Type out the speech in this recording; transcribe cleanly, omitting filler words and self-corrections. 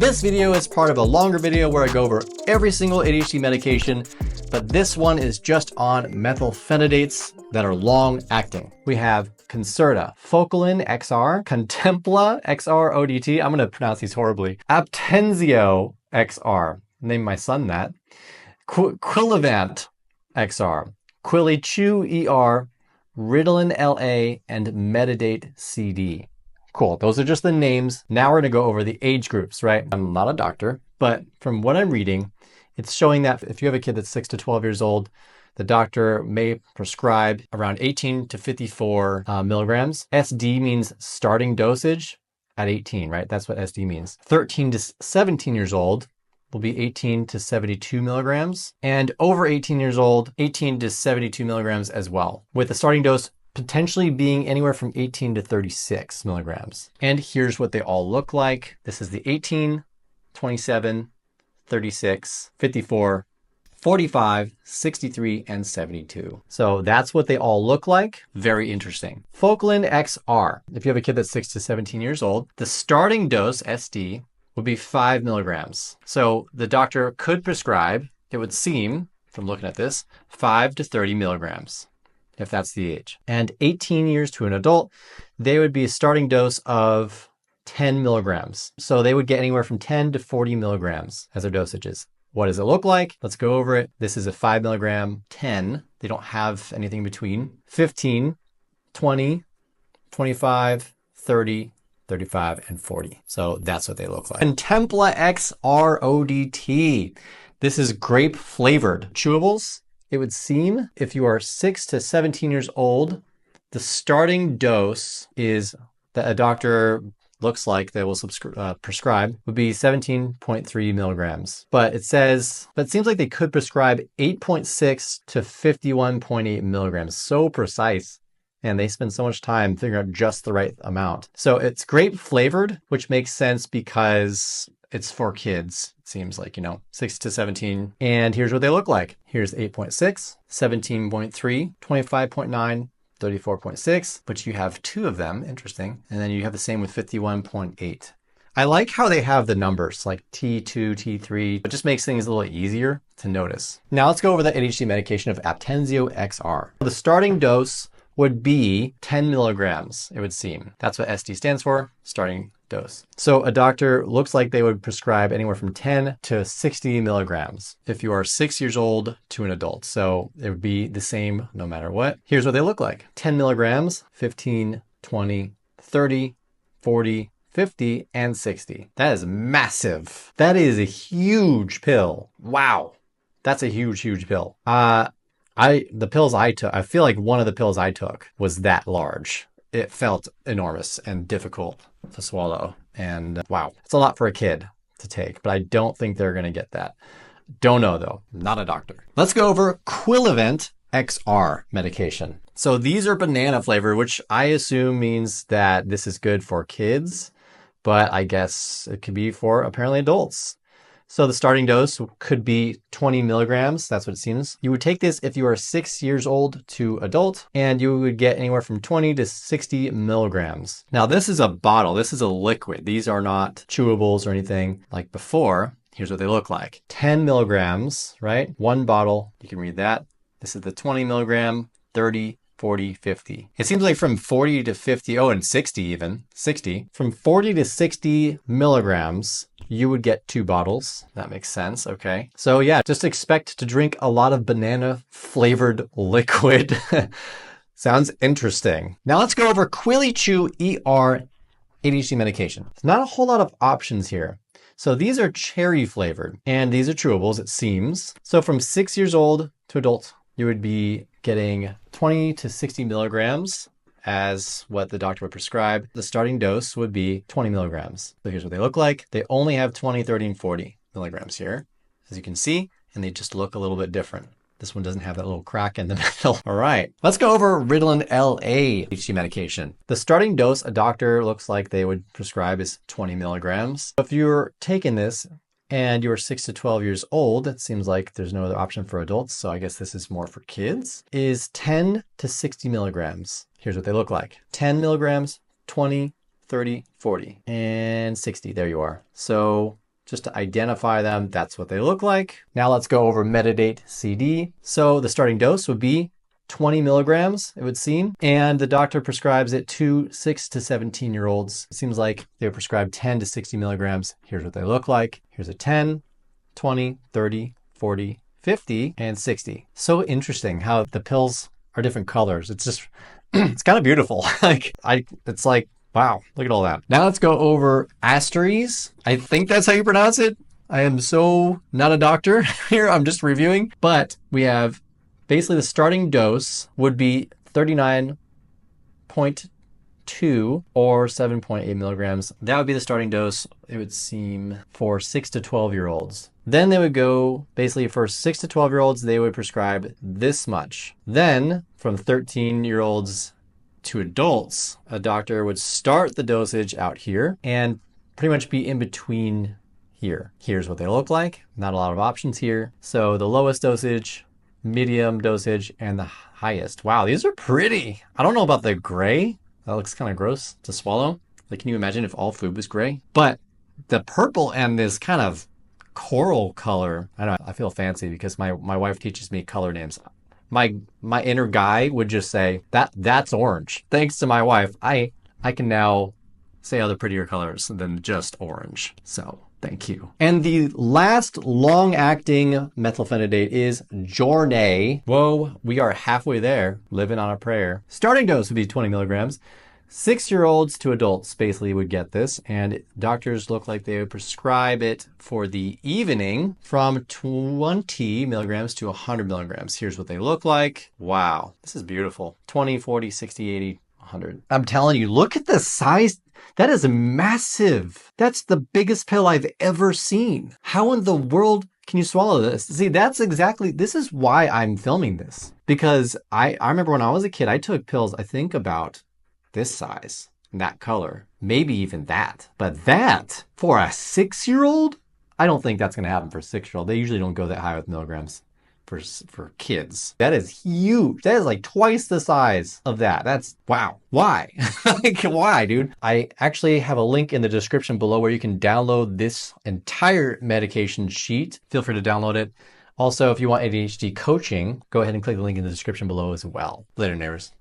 This video is part of a longer video where I go over every single ADHD medication, but this one is just on methylphenidates that are long acting. We have Concerta, Focalin XR, Cotempla XR-ODT, I'm gonna pronounce these horribly, Aptensio XR, name my son that, Quillivant XR, QuilliChew ER, Ritalin LA, and Methylphenidate CD. Cool, those are just the names. Now we're gonna go over the age groups, right? I'm not a doctor, but from what I'm reading, it's showing that if you have a kid that's 6 to 12 years old, the doctor may prescribe around 18 to 54 milligrams. SD means starting dosage at 18, right? That's what SD means. 13 to 17 years old will be 18 to 72 milligrams. And over 18 years old, 18 to 72 milligrams as well, with the starting dose potentially being anywhere from 18 to 36 milligrams. And here's what they all look like. This is the 18, 27, 36, 54, 45, 63, and 72. So that's what they all look like. Very interesting. Focalin XR. If you have a kid that's 6 to 17 years old, the starting dose, SD, would be 5 milligrams. So the doctor could prescribe, it would seem, from looking at this, 5 to 30 milligrams, if that's the age. And 18 years to an adult, they would be a starting dose of 10 milligrams. So they would get anywhere from 10 to 40 milligrams as their dosages. What does it look like? Let's go over it. This is a 5 milligram, 10. They don't have anything between. 15, 20, 25, 30, 35, and 40. So that's what they look like. Cotempla XR-ODT. This is grape flavored chewables. It would seem if you are 6 to 17 years old, the starting dose is that a doctor looks like they will prescribe would be 17.3 milligrams. But it seems like they could prescribe 8.6 to 51.8 milligrams. So precise. And they spend so much time figuring out just the right amount. So it's grape flavored, which makes sense because it's for kids. It seems like, 6 to 17. And here's what they look like. Here's 8.6, 17.3, 25.9, 34.6, but you have 2 of them. Interesting. And then you have the same with 51.8. I like how they have the numbers like T2, T3. It just makes things a little easier to notice. Now let's go over the ADHD medication of Aptensio XR. The starting dose would be 10 milligrams, it would seem. That's what SD stands for, starting dose. So a doctor looks like they would prescribe anywhere from 10 to 60 milligrams if you are 6 years old to an adult. So it would be the same no matter what. Here's what they look like. 10 milligrams, 15, 20, 30, 40, 50, and 60. That is massive. That is a huge pill. Wow. That's a huge, huge pill. The pills I took, I feel like one of the pills I took was that large. It felt enormous and difficult to swallow. And wow, it's a lot for a kid to take, but I don't think they're going to get that. Don't know though, not a doctor. Let's go over Quillivant XR medication. So these are banana flavored, which I assume means that this is good for kids, but I guess it could be for apparently adults. So the starting dose could be 20 milligrams. That's what it seems. You would take this if you are 6 years old to adult, and you would get anywhere from 20 to 60 milligrams. Now this is a bottle. This is a liquid. These are not chewables or anything like before. Here's what they look like. 10 milligrams, right? One bottle. You can read that. This is the 20 milligram, 30, 40, 50. It seems like from 40 to 50, oh, and 60 even, 60. From 40 to 60 milligrams, you would get 2 bottles. That makes sense, okay. So yeah, just expect to drink a lot of banana flavored liquid. Sounds interesting. Now let's go over QuilliChew ER ADHD medication. There's not a whole lot of options here. So these are cherry flavored, and these are chewables, it seems. So from 6 years old to adult, you would be getting 20 to 60 milligrams as what the doctor would prescribe. The starting dose would be 20 milligrams. So here's what they look like. They only have 20, 30, and 40 milligrams here, as you can see, and they just look a little bit different. This one doesn't have that little crack in the middle. All right, let's go over Ritalin LA ADHD medication. The starting dose a doctor looks like they would prescribe is 20 milligrams. If you're taking this and you're 6 to 12 years old, it seems like there's no other option for adults, so I guess this is more for kids, is 10 to 60 milligrams. Here's what they look like. 10 milligrams, 20, 30, 40, and 60. There you are. So just to identify them. That's what they look like. Now let's go over Methylphenidate CD. So the starting dose would be 20 milligrams, it would seem. And the doctor prescribes it to 6 to 17-year-olds. It seems like they would prescribe 10 to 60 milligrams. Here's what they look like. Here's a 10, 20, 30, 40, 50, and 60. So interesting how the pills are different colors. It's just, it's kind of beautiful. It's like, wow, look at all that. Now let's go over Azstarys. I think that's how you pronounce it. I am so not a doctor here. I'm just reviewing. But we have basically the starting dose would be 39.2 or 7.8 milligrams. That would be the starting dose, it would seem, for 6 to 12-year-olds. Then they would go, basically for 6 to 12-year-olds, they would prescribe this much. Then from 13-year-olds to adults, a doctor would start the dosage out here and pretty much be in between here. Here's what they look like. Not a lot of options here. So the lowest dosage, medium dosage, and the highest. Wow, these are pretty. I don't know about the gray. That looks kind of gross to swallow. Like, can you imagine if all food was gray? But the purple and this kind of coral color, I don't know, I feel fancy because my wife teaches me color names. My inner guy would just say, that's orange. Thanks to my wife, I can now say other prettier colors than just orange. So thank you. And the last long-acting methylphenidate is Jornay. Whoa, we are halfway there, living on a prayer. Starting dose would be 20 milligrams. 6-year-olds to adults basically would get this, and doctors look like they would prescribe it for the evening from 20 milligrams to 100 milligrams. Here's what they look like. Wow, this is beautiful. 20, 40, 60, 80, 100. I'm telling you, look at the size. That is massive. That's the biggest pill I've ever seen. How in the world can you swallow this? See, this is why I'm filming this. Because I remember when I was a kid, I took pills, I think about this size, that color, maybe even that. But that, for a 6-year-old, I don't think that's gonna happen for a 6-year-old. They usually don't go that high with milligrams for kids. That is huge. That is like twice the size of that. That's, wow. Why? Like, why, dude? I actually have a link in the description below where you can download this entire medication sheet. Feel free to download it. Also, if you want ADHD coaching, go ahead and click the link in the description below as well. Later, neighbors.